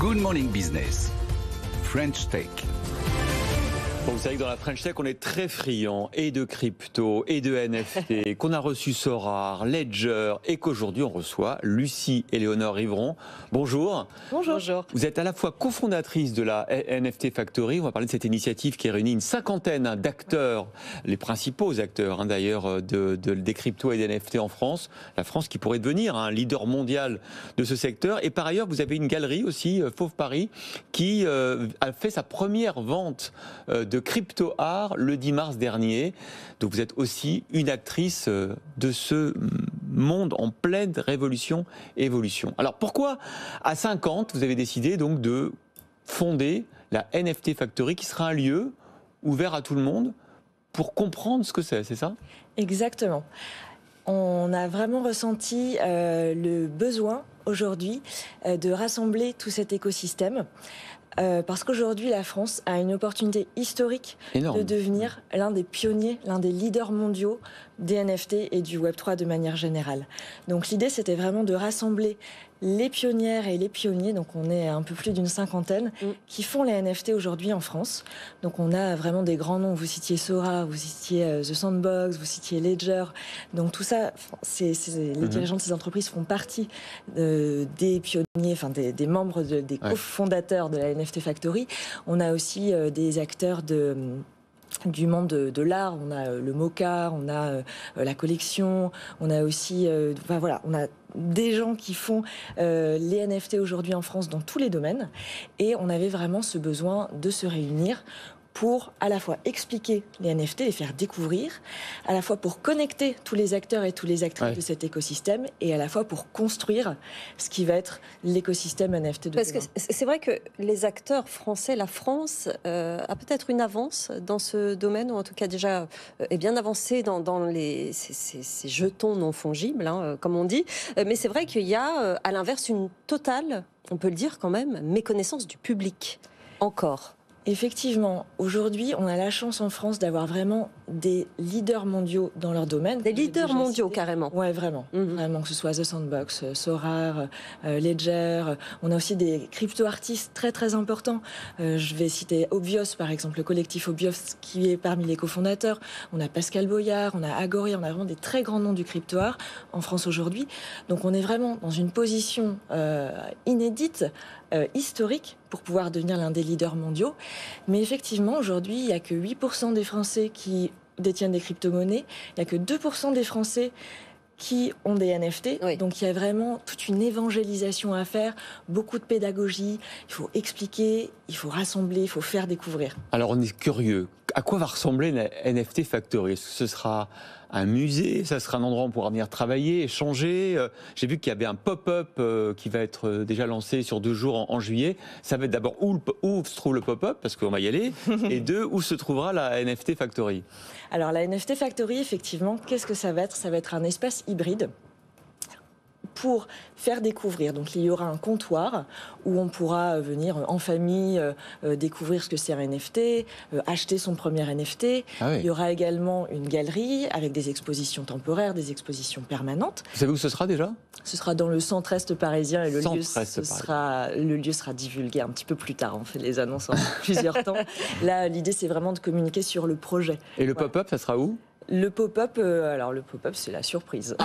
Good Morning Business, French Tech. Bon, vous savez que dans la French Tech, on est très friand et de crypto et de NFT, qu'on a reçu Sorare, Ledger et qu'aujourd'hui on reçoit Lucie Éléonore Rivron. Bonjour. Bonjour. Vous êtes à la fois cofondatrice de la NFT Factory. On va parler de cette initiative qui réunit une cinquantaine d'acteurs, les principaux acteurs d'ailleurs des cryptos et des NFT en France. La France qui pourrait devenir un leader mondial de ce secteur. Et par ailleurs, vous avez une galerie aussi, Fauve Paris, qui a fait sa première vente de crypto art le 10 mars dernier. Donc vous êtes aussi une actrice de ce monde en pleine révolution, évolution. Alors pourquoi à 50 vous avez décidé donc de fonder la NFT Factory qui sera un lieu ouvert à tout le monde pour comprendre ce que c'est ça ? Exactement. On a vraiment ressenti le besoin aujourd'hui de rassembler tout cet écosystème. Parce qu'aujourd'hui, la France a une opportunité historique de devenir l'un des pionniers, l'un des leaders mondiaux des NFT et du Web3 de manière générale. Donc l'idée, c'était vraiment de rassembler les pionnières et les pionniers, donc on est un peu plus d'une cinquantaine, qui font les NFT aujourd'hui en France. Donc on a vraiment des grands noms, vous citiez Sora, vous citiez The Sandbox, vous citiez Ledger. Donc tout ça, les dirigeants de ces entreprises font partie des pionniers, enfin des membres, des cofondateurs de la NFT Factory. On a aussi des acteurs du monde de l'art, on a le MoCA, on a la collection, on a aussi, on a des gens qui font les NFT aujourd'hui en France dans tous les domaines, et on avait vraiment ce besoin de se réunir pour à la fois expliquer les NFT, les faire découvrir, à la fois pour connecter tous les acteurs et tous les actrices de cet écosystème, et à la fois pour construire ce qui va être l'écosystème NFT de demain. Parce que c'est vrai que les acteurs français, la France a peut-être une avance dans ce domaine, ou en tout cas déjà est bien avancée dans ces jetons non fongibles, comme on dit. Mais c'est vrai qu'il y a à l'inverse une totale, on peut le dire quand même, méconnaissance du public, encore. Effectivement, aujourd'hui, on a la chance en France d'avoir vraiment des leaders mondiaux dans leur domaine. Des leaders mondiaux, carrément. Ouais, vraiment. Vraiment, que ce soit The Sandbox, Sorare, Ledger. On a aussi des crypto-artistes très, très importants. Je vais citer Obvious, par exemple, le collectif Obvious, qui est parmi les cofondateurs. On a Pascal Boyard, on a Agori, on a vraiment des très grands noms du crypto-art en France aujourd'hui. Donc, on est vraiment dans une position inédite, historique, pour pouvoir devenir l'un des leaders mondiaux. Mais effectivement, aujourd'hui, il n'y a que 8% des Français qui détiennent des crypto-monnaies. Il n'y a que 2% des Français qui ont des NFT. Oui. Donc il y a vraiment toute une évangélisation à faire, beaucoup de pédagogie. Il faut expliquer, il faut rassembler, il faut faire découvrir. Alors on est curieux. À quoi va ressembler la NFT Factory ? Est-ce que ce sera un musée ? Ça sera un endroit où on pourra venir travailler, échanger ? J'ai vu qu'il y avait un pop-up qui va être déjà lancé sur 2 jours en juillet. Ça va être d'abord où se trouve le pop-up, parce qu'on va y aller, et 2, où se trouvera la NFT Factory ? Alors la NFT Factory, effectivement, qu'est-ce que ça va être ? Ça va être un espace hybride pour faire découvrir. Donc il y aura un comptoir où on pourra venir en famille découvrir ce que c'est un NFT, acheter son premier NFT. Ah oui. Il y aura également une galerie avec des expositions temporaires, des expositions permanentes. Vous savez où ce sera déjà ? Ce sera dans le centre-est parisien, et le lieu sera divulgué un petit peu plus tard. On fait les annonces en plusieurs temps. Là, l'idée, c'est vraiment de communiquer sur le projet. Et le pop-up, ça sera où ? Le pop-up, c'est la surprise.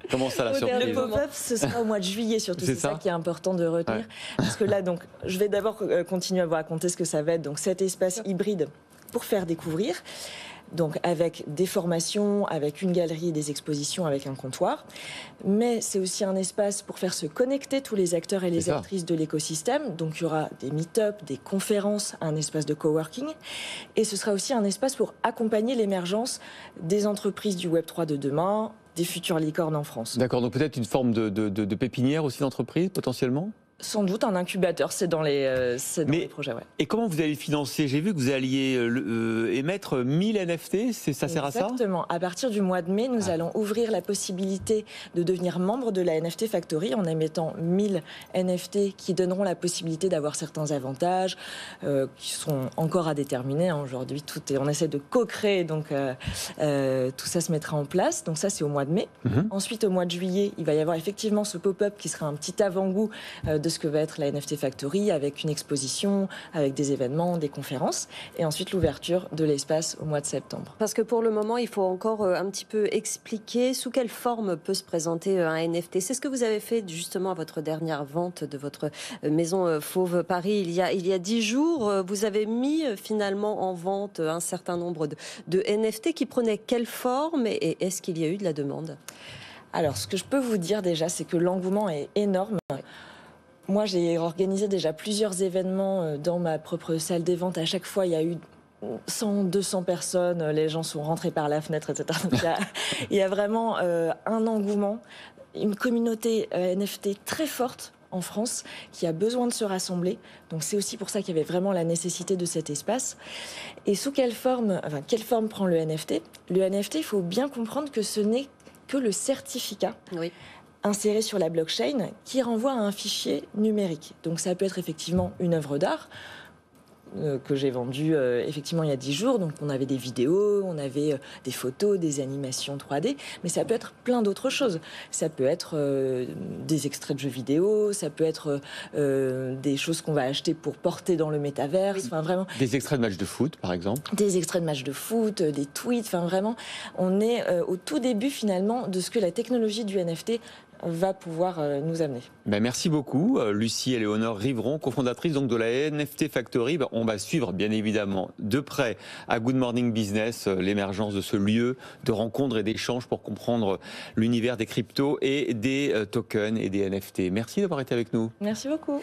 Comment ça, la surprise ? Le pop-up, ce sera au mois de juillet, surtout. C'est ça qui est important de retenir. Ouais. Parce que là, donc, je vais d'abord continuer à vous raconter ce que ça va être. Donc, cet espace hybride pour faire découvrir. Donc avec des formations, avec une galerie, des expositions, avec un comptoir. Mais c'est aussi un espace pour faire se connecter tous les acteurs et les actrices de l'écosystème. Donc il y aura des meet-up, des conférences, un espace de coworking. Et ce sera aussi un espace pour accompagner l'émergence des entreprises du Web3 de demain, des futures licornes en France. D'accord, donc peut-être une forme de pépinière aussi d'entreprise, potentiellement ? Sans doute un incubateur, c'est dans les projets. Ouais. Et comment vous allez financer ? J'ai vu que vous alliez émettre 1000 NFT, ça sert à ça ? Exactement. À partir du mois de mai, nous allons ouvrir la possibilité de devenir membre de la NFT Factory en émettant 1000 NFT qui donneront la possibilité d'avoir certains avantages qui sont encore à déterminer. Aujourd'hui, on essaie de co-créer, donc tout ça se mettra en place. Donc ça, c'est au mois de mai. Ensuite, au mois de juillet, il va y avoir effectivement ce pop-up qui sera un petit avant-goût de ce que va être la NFT Factory avec une exposition, avec des événements, des conférences, et ensuite l'ouverture de l'espace au mois de septembre. Parce que pour le moment, il faut encore un petit peu expliquer sous quelle forme peut se présenter un NFT. C'est ce que vous avez fait justement à votre dernière vente de votre maison Fauve Paris il y a 10 jours. Vous avez mis finalement en vente un certain nombre de NFT qui prenaient quelle forme et est-ce qu'il y a eu de la demande ? Alors, ce que je peux vous dire déjà, c'est que l'engouement est énorme. Moi, j'ai organisé déjà plusieurs événements dans ma propre salle des ventes. À chaque fois, il y a eu 100, 200 personnes, les gens sont rentrés par la fenêtre, etc. Donc, il y a vraiment un engouement, une communauté NFT très forte en France qui a besoin de se rassembler. Donc c'est aussi pour ça qu'il y avait vraiment la nécessité de cet espace. Et sous quelle forme prend le NFT ? Le NFT, il faut bien comprendre que ce n'est que le certificat. Oui. Inséré sur la blockchain qui renvoie à un fichier numérique. Donc ça peut être effectivement une œuvre d'art que j'ai vendue effectivement il y a 10 jours. Donc on avait des vidéos, on avait des photos, des animations 3D, mais ça peut être plein d'autres choses. Ça peut être des extraits de jeux vidéo, ça peut être des choses qu'on va acheter pour porter dans le métaverse. Enfin, vraiment. Des extraits de matchs de foot, par exemple. Des extraits de matchs de foot, des tweets. Enfin, vraiment, on est au tout début finalement de ce que la technologie du NFT va pouvoir nous amener. Ben merci beaucoup, Lucie Éléonore Rivron, cofondatrice donc de la NFT Factory. Ben on va suivre bien évidemment de près à Good Morning Business l'émergence de ce lieu de rencontres et d'échanges pour comprendre l'univers des cryptos et des tokens et des NFT. Merci d'avoir été avec nous. Merci beaucoup.